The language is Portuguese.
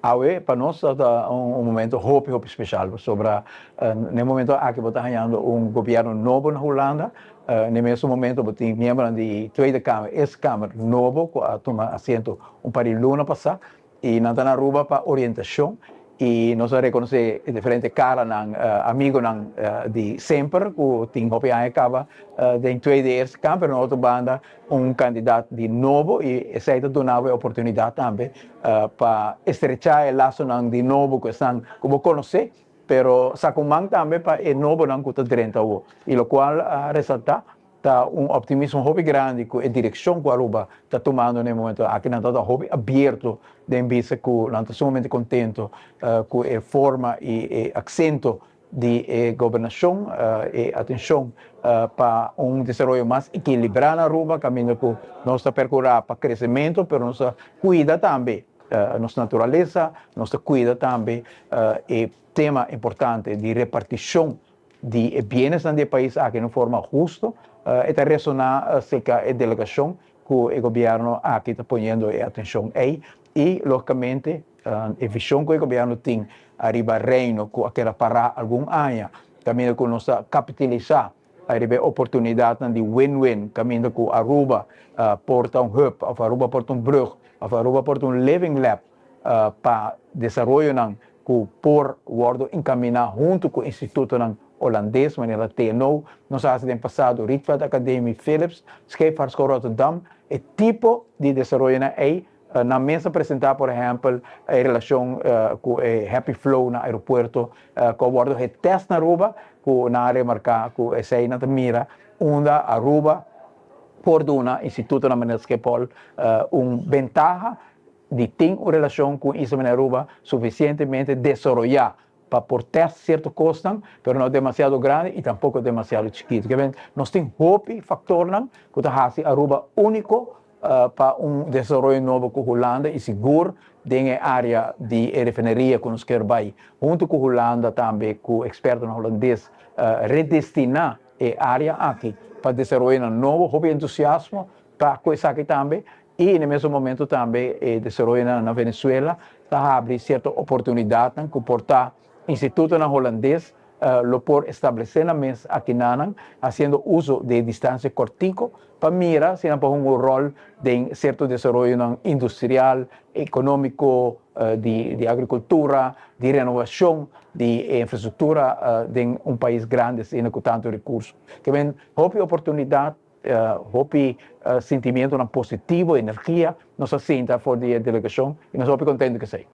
awe para nós um momento hope especial sobre no momento aqui está ganhando governo novo na Holanda. No mesmo momento tem membro da Tweede Kamer, Eerste Kamer novo que toma assento par de luna passada e não está na Aruba para orientação. E nós reconhecemos diferentes caras, amigos de sempre, que tem hopi acaba da Tweede Eerste Kamer, na outra banda, candidato de novo e essa é uma oportunidade também para estrechar o laço de novo que estão como conhecer, pero sacumang também para o novo que está dentro e o qual resulta optimismo hobby grande com a direção que a Aruba está tomando no momento aqui não está hobby aberto de vista que não está sumamente contento com a forma e acento de governação e atenção para desenvolvimento mais equilibrado na Aruba, caminho que nós percorrer para crescimento, mas nós cuida também nossa natureza, nós cuida também e tema importante de repartição de bens no país aqui de forma justa, está ressonar acerca da delegação que o governo aqui está ponendo atenção aí e logicamente a visão que o governo tem arriba reino com aquela para algum ano caminho que nós capitalizar arriba oportunidade de win-win caminho que Aruba porta hub, Aruba porta brug, Aruba porta living lab para desenvolver que por worden encaminhar junto com o Instituto holandês, maneira TNO, nós fazemos passado Rietveld Academy Philips, Scheepvaartschool Rotterdam, e tipo de desenvolvimento aí, na mesa apresentar, por exemplo, a relação com o Happy Flow no aeroporto, que o bordo de teste na Aruba, que na área marcada, que essa aí na mira, onde a Aruba, por do Instituto na maneira que pode, ventaja de ter uma relação com isso na Aruba suficientemente desenvolvida para portar certo custo, mas não demasiado grande e tampouco demasiado chiquito. Nós temos hope factor que está a Aruba único para desenvolvimento novo com a Holanda e seguro na área de refineria que nós queremos. Junto com a Holanda também, com o experto holandês, redestinar a área aqui para desenvolver novo hope entusiasmo para coisa aqui também. E no mesmo momento também desenvolver na Venezuela, está abrindo certa oportunidade que portar Instituto holandês lo por establecer na mesa aqui fazendo uso de distância cortico para mirar se não pode rol de certo desenvolvimento industrial, econômico, de agricultura, de renovação, de infraestrutura de país grande e com tanto recurso. Que vem, houve oportunidade, houve sentimento positivo, energia, nós senta for de delegação e nós estamos contentes que sei.